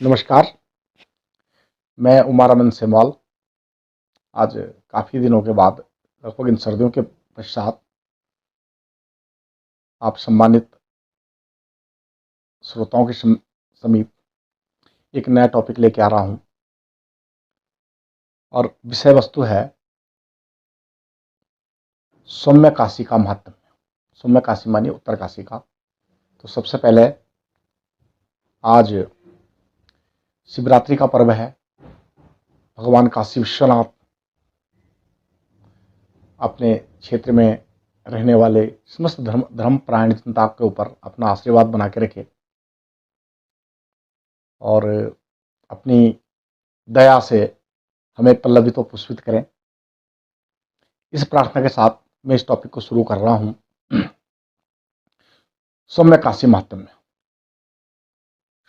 नमस्कार। मैं उमार अमन सेमवाल। आज काफ़ी दिनों के बाद लगभग इन सर्दियों के पश्चात आप सम्मानित श्रोताओं के समीप एक नया टॉपिक लेके आ रहा हूं और विषय वस्तु है सौम्य काशी का महात्म्य। सौम्य काशी मानिए उत्तर काशी का। तो सबसे पहले आज शिवरात्रि का पर्व है। भगवान काशी विश्वनाथ अपने क्षेत्र में रहने वाले समस्त धर्मपरायण जनता के ऊपर अपना आशीर्वाद बना के रखे और अपनी दया से हमें पल्लवित व पुष्पित करें। इस प्रार्थना के साथ मैं इस टॉपिक को शुरू कर रहा हूं। सौम्य काशी महात्म्य।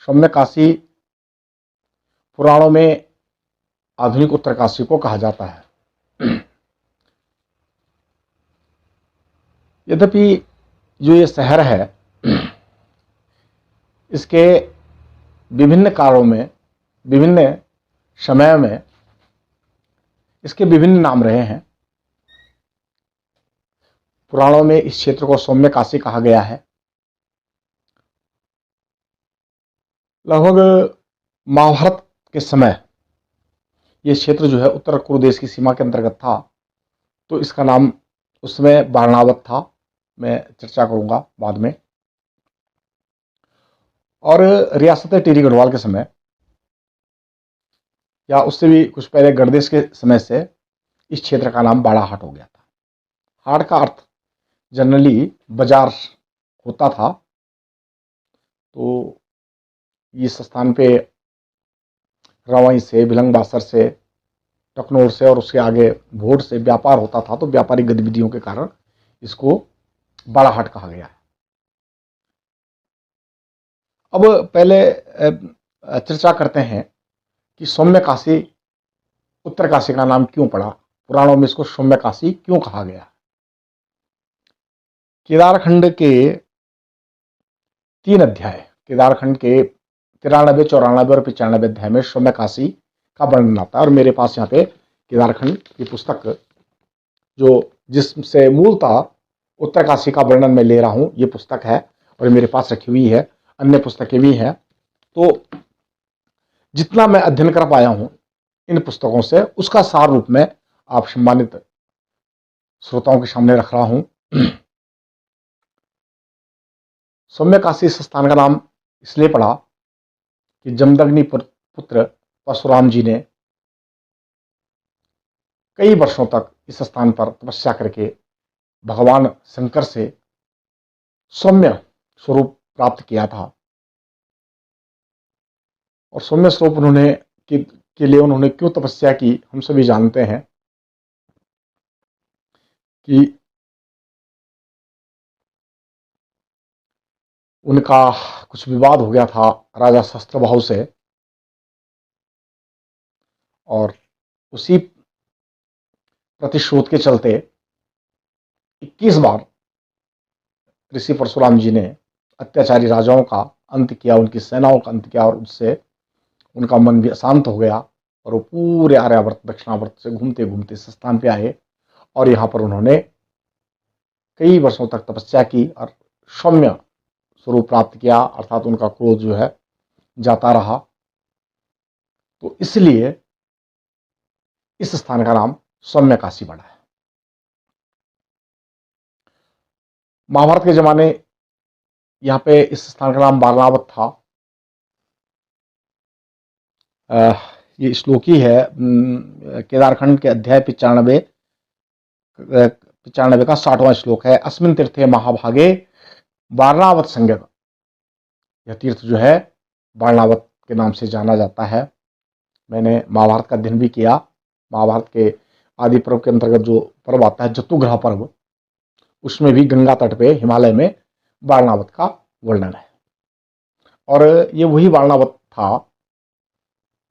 सौम्य काशी पुराणों में आधुनिक उत्तरकाशी को कहा जाता है। यद्यपि जो ये शहर है इसके विभिन्न कालों में, विभिन्न समय में इसके विभिन्न नाम रहे हैं। पुराणों में इस क्षेत्र को सौम्य काशी कहा गया है। लगभग महाभारत के समय ये क्षेत्र जो है उत्तर कुरुदेश की सीमा के अंतर्गत था, तो इसका नाम उस समय बारणावत था। मैं चर्चा करूंगा बाद में। और रियासत टिहरी गढ़वाल के समय या उससे भी कुछ पहले गढ़देश के समय से इस क्षेत्र का नाम बाड़ाहाट हो गया था। हाट का अर्थ जनरली बाजार होता था। तो इस स्थान पे रवई से, भिलंगबासर से, टकनौर से और उसके आगे भोट से व्यापार होता था। तो व्यापारिक गतिविधियों के कारण इसको बाड़ाहाट कहा गया है। अब पहले चर्चा करते हैं कि सौम्य काशी उत्तर काशी का नाम क्यों पड़ा, पुराणों में इसको सौम्य काशी क्यों कहा गया। केदारखंड के 3 अध्याय, केदारखंड के 93, 94 और 95 अध्याय में सौम्य काशी का वर्णन आता है। और मेरे पास यहाँ पे केदारखंड की पुस्तक जो जिससे मूलतः उत्तर काशी का वर्णन मैं ले रहा हूं, ये पुस्तक है और मेरे पास रखी हुई है। अन्य पुस्तकें भी हैं। तो जितना मैं अध्ययन कर पाया हूं इन पुस्तकों से, उसका सार रूप में आप सम्मानित श्रोताओं के सामने रख रहा हूं। सौम्य काशी इस स्थान का नाम इसलिए पड़ा कि जमदग्नि पुत्र परशुराम जी ने कई वर्षों तक इस स्थान पर तपस्या करके भगवान शंकर से सौम्य स्वरूप प्राप्त किया था। और सौम्य स्वरूप उन्होंने के लिए उन्होंने क्यों तपस्या की, हम सभी जानते हैं कि उनका कुछ विवाद हो गया था राजा शस्त्रबाहु से, और उसी प्रतिशोध के चलते 21 बार ऋषि परशुराम जी ने अत्याचारी राजाओं का अंत किया, उनकी सेनाओं का अंत किया, और उससे उनका मन भी अशांत हो गया। और वो पूरे आर्यावर्त, दक्षिणावर्त से घूमते घूमते इस स्थान पे आए और यहाँ पर उन्होंने कई वर्षों तक तपस्या की और सौम्य स्वरूप प्राप्त किया, अर्थात उनका क्रोध जो है जाता रहा। तो इसलिए इस स्थान का नाम सौम्य काशी पड़ा है। महाभारत के जमाने यहाँ पे इस स्थान का नाम बारणावत था। ये श्लोक ही है केदारखंड के अध्याय 95 का 60वां श्लोक है। अस्मिन तीर्थे महाभागे बारणावत संज्ञक। यह तीर्थ जो है बारणावत के नाम से जाना जाता है। मैंने महाभारत का अध्ययन भी किया। महाभारत के आदि पर्व के अंतर्गत जो पर्व आता है जतुग्रह पर्व, उसमें भी गंगा तट पे हिमालय में बारणावत का वर्णन है। और ये वही बारणावत था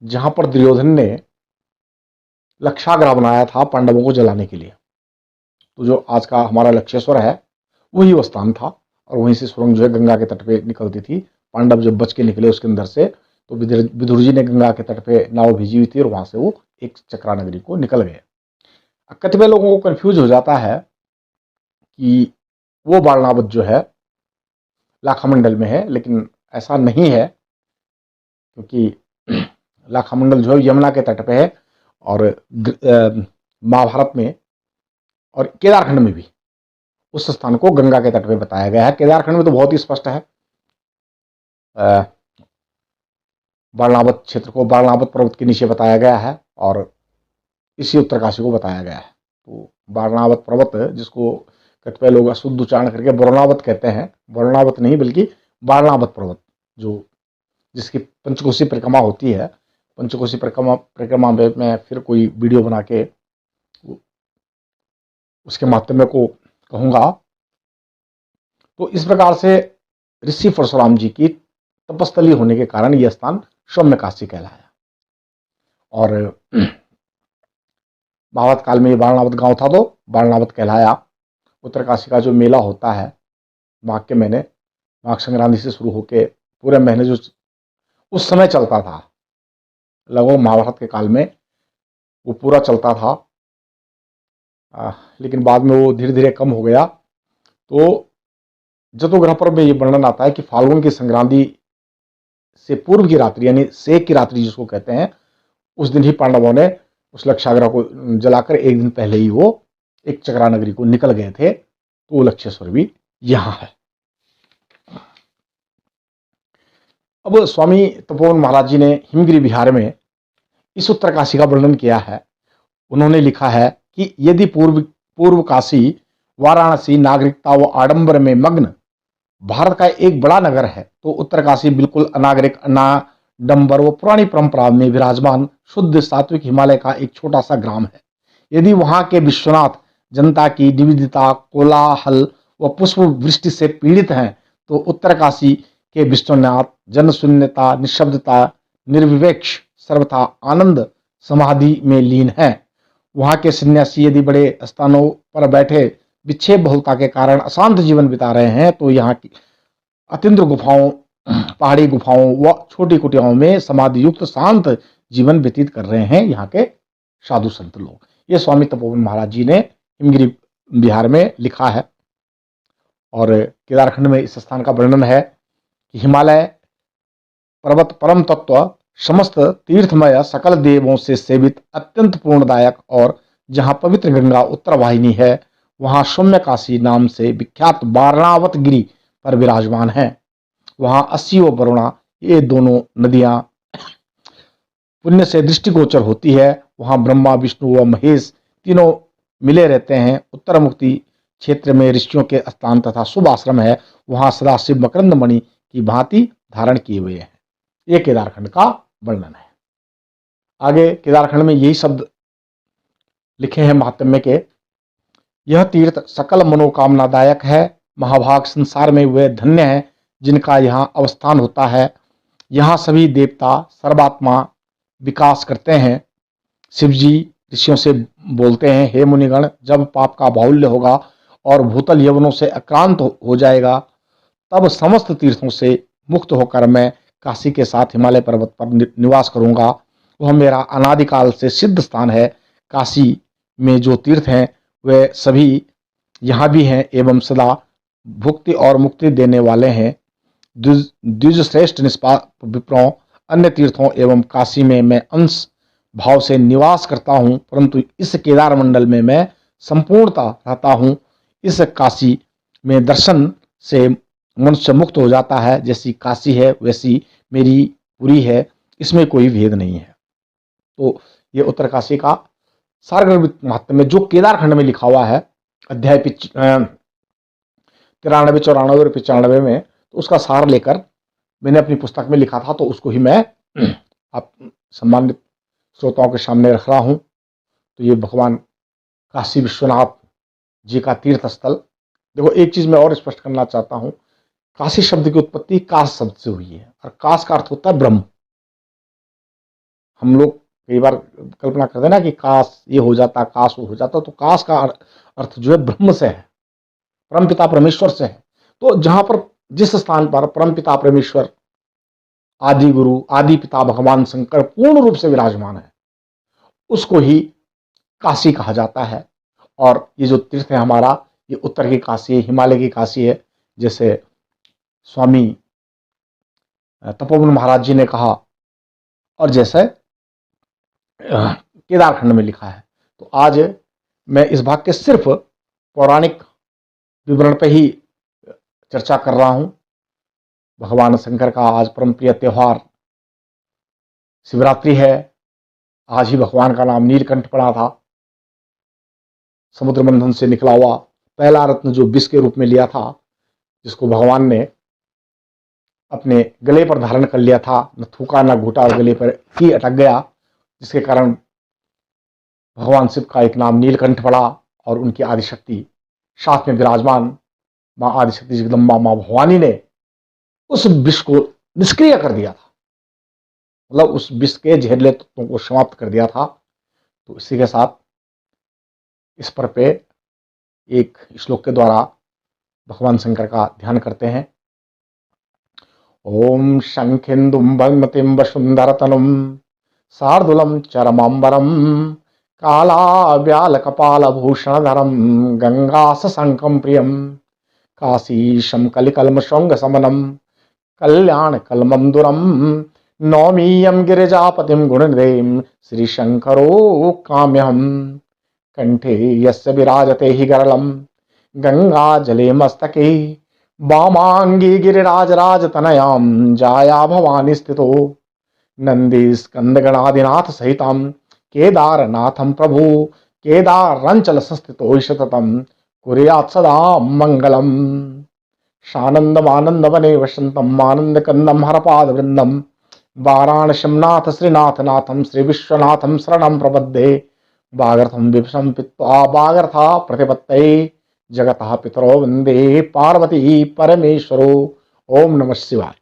जहां पर दुर्योधन ने लक्षाग्रह बनाया था पांडवों को जलाने के लिए। तो जो आज का हमारा लक्षेश्वर है वही वो स्थान था, और वहीं से सुरंग जो है गंगा के तट पे निकलती थी। पांडव जब बच के निकले उसके अंदर से, तो विदुर जी ने गंगा के तट पे नाव भेजी हुई थी और वहां से वो एक चक्रा नगरी को निकल गए। कतिपय लोगों को कंफ्यूज हो जाता है कि वो बाणनावत जो है लाखामंडल में है, लेकिन ऐसा नहीं है, क्योंकि लाखामंडल जो है यमुना के तट पे है और महाभारत में और केदारखंड में भी उस स्थान को गंगा के तट पे बताया गया है। केदारखंड में तो बहुत ही स्पष्ट है, बाणनावत क्षेत्र को बाणनावत पर्वत के नीचे बताया गया है और इसी उत्तरकाशी को बताया गया है। तो बाणनावत पर्वत, जिसको कतिपय लोग अशुद्ध उच्चारण करके वरुणावत कहते हैं, वरुणावत नहीं बल्कि बाणनावत पर्वत, जो जिसकी पंचकोशी परिक्रमा होती है। पंचकोशी परिक्रमा में मैं फिर कोई वीडियो बना के उसके माध्यम को कहूँगा। तो इस प्रकार से ऋषि परशुराम जी की तपस्थली होने के कारण यह स्थान सौम्य काशी कहलाया। और महाभारत काल में ये बाणनावत गांव था तो बाणनावत कहलाया। उत्तरकाशी का जो मेला होता है माघ के महीने, माघ संक्रांति से शुरू होके पूरे महीने जो उस समय चलता था, लगभग महाभारत के काल में वो पूरा चलता था, लेकिन बाद में वो धीरे धीरे कम हो गया। तो जतोग्रह पर्व में ये वर्णन आता है कि फाल्गुन की संक्रांति से पूर्व की रात्रि, यानी सेक की रात्रि जिसको कहते हैं, उस दिन ही पांडवों ने उस लक्षाग्रह को जलाकर एक दिन पहले ही वो एक चक्रा नगरी को निकल गए थे। तो वो लक्षेश्वर भी यहां है। अब स्वामी तपोवन महाराज जी ने हिमगिरी बिहार में इस उत्तरकाशी का वर्णन किया है। उन्होंने लिखा है कि यदि पूर्व काशी वाराणसी नागरिकता व आडंबर में मग्न भारत का एक बड़ा नगर है, तो उत्तरकाशी बिल्कुल अनागरिक, अनाडंबर व पुरानी परंपरा में विराजमान शुद्ध सात्विक हिमालय का एक छोटा सा ग्राम है। यदि वहां के विश्वनाथ जनता की निविदता, कोलाहल व पुष्प वृष्टि से पीड़ित हैं, तो उत्तरकाशी के विश्वनाथ जनशून्यता, निशब्दता, निर्विवेक्ष, सर्वथा आनंद समाधि में लीन है। वहां के सन्यासी यदि बड़े स्थानों पर बैठे विक्षेप बहुलता के कारण अशांत जीवन बिता रहे हैं, तो यहाँ की अतिद्र गुफाओं, पहाड़ी गुफाओं व छोटी कुटियाओं में समाधि युक्त शांत जीवन व्यतीत कर रहे हैं यहाँ के साधु संत लोग। ये स्वामी तपोवन महाराज जी ने हिमगिरी बिहार में लिखा है। और केदारखंड में इस स्थान का वर्णन है कि हिमालय पर्वत परम तत्व, समस्त तीर्थमय, सकल देवों से सेवित, अत्यंत पूर्णदायक, और जहां पवित्र गंगा उत्तर वाहिनी है, वहां सौम्य काशी नाम से विख्यात बारणावत गिरी पर विराजमान है। वहां 80 व वरुणा, ये दोनों नदियां पुण्य से दृष्टिगोचर होती है। वहां ब्रह्मा, विष्णु व महेश तीनों मिले रहते हैं। उत्तर मुक्ति क्षेत्र में ऋषियों के स्थान तथा शुभ आश्रम है। वहां सदाशिव मकरंद मणि की भांति धारण किए हुए हैं। ये केदारखंड का वर्णन है। आगे केदारखंड में यही शब्द लिखे हैं महात्म्य के, यह तीर्थ सकल मनोकामनादायक है। महाभाग संसार में वे धन्य हैं जिनका यहाँ अवस्थान होता है। यहाँ सभी देवता सर्वात्मा विकास करते हैं। शिव जी ऋषियों से बोलते हैं, हे मुनिगण, जब पाप का बाहुल्य होगा और भूतल यवनों से आक्रांत हो जाएगा, तब समस्त तीर्थों से मुक्त होकर मैं काशी के साथ हिमालय पर्वत पर निवास करूंगा। वह मेरा अनादिकाल से सिद्ध स्थान है। काशी में जो तीर्थ हैं वे सभी यहाँ भी हैं एवं सदा भुक्ति और मुक्ति देने वाले हैं। द्विज श्रेष्ठ निष्पाप विप्रों, अन्य तीर्थों एवं काशी में मैं अंश भाव से निवास करता हूँ, परंतु इस केदार मंडल में मैं संपूर्णता रहता हूँ। इस काशी में दर्शन से मनुष्य मुक्त हो जाता है। जैसी काशी है वैसी मेरी पुरी है, इसमें कोई भेद नहीं है। तो ये उत्तरकाशी का सारगर्भित महात्म्य जो केदारखंड में लिखा हुआ है, अध्याय 93, 94 और 95 में, तो उसका सार लेकर मैंने अपनी पुस्तक में लिखा था, तो उसको ही मैं आप सम्मानित श्रोताओं के सामने रख रहा हूं। तो ये भगवान काशी विश्वनाथ जी का तीर्थ स्थल। देखो, एक चीज मैं और स्पष्ट करना चाहता हूं, काशी शब्द की उत्पत्ति काश शब्द से हुई है और काश का अर्थ होता है ब्रह्म। हम लोग कई बार कल्पना करते हैं ना कि काश ये हो जाता, काश वो हो जाता, तो काश का अर्थ जो है ब्रह्म से है, परमपिता परमेश्वर से है। तो जहां पर जिस स्थान पर परमपिता परमेश्वर आदि गुरु, आदि पिता भगवान शंकर पूर्ण रूप से विराजमान है, उसको ही काशी कहा जाता है। और ये जो तीर्थ है हमारा, ये उत्तर की काशी है, हिमालय की काशी है। जैसे स्वामी तपोवन महाराज जी ने कहा, और जैसे केदारखंड में लिखा है। तो आज मैं इस भाग के सिर्फ पौराणिक विवरण पे ही चर्चा कर रहा हूं। भगवान शंकर का आज परम प्रिय त्योहार शिवरात्रि है। आज ही भगवान का नाम नीलकंठ पड़ा था। समुद्र मंथन से निकला हुआ पहला रत्न जो विष के रूप में लिया था, जिसको भगवान ने अपने गले पर धारण कर लिया था, न थूका न घूटा, और गले पर ही अटक गया, जिसके कारण भगवान शिव का एक नाम नीलकंठ पड़ा। और उनकी आदिशक्ति साथ में विराजमान मां आदिशक्ति जगदम्बा मां भवानी ने उस विष को निष्क्रिय कर दिया था, मतलब उस विष के जहरीले तत्वों को समाप्त कर दिया था। तो इसी के साथ इस पर पे एक श्लोक के द्वारा भगवान शंकर का ध्यान करते हैं। ओम शंखिंदुम भगमतिम वसुंधरतनुम शार्दूलम चरमांबरम काला व्याल कपाल भूषणधरम गंगा सशंकम प्रियम काशीशम कलिकल्म शृंग समनम कल्याण कलमंदुरम नौमीयम गिरिजापतिम गुणनिधिम श्री शंकरो काम्यहम कंठे यस्य विराजते हि गरलम गंगा जले मस्तके वामांगी गिरिराज राजतनयां जाया भवानी स्थितो नंदी स्कंद गणादिनाथ सहितम केदारनाथम प्रभु केदारंचल संस्थितो सततम कुर्यात् सदा मंगलम। सानंदमानंद वने वसंतम आनंद कंदम हरपाद वृंदम वाराणसीं नाथ श्रीनाथ नाथम श्री विश्वनाथम शरणं प्रपद्ये वागर्थम विभसम पित्वा वागर्था प्रतिपत्तये जगतः पितरो वंदे पार्वती परमेश्वरो। ओम नमः शिवाय।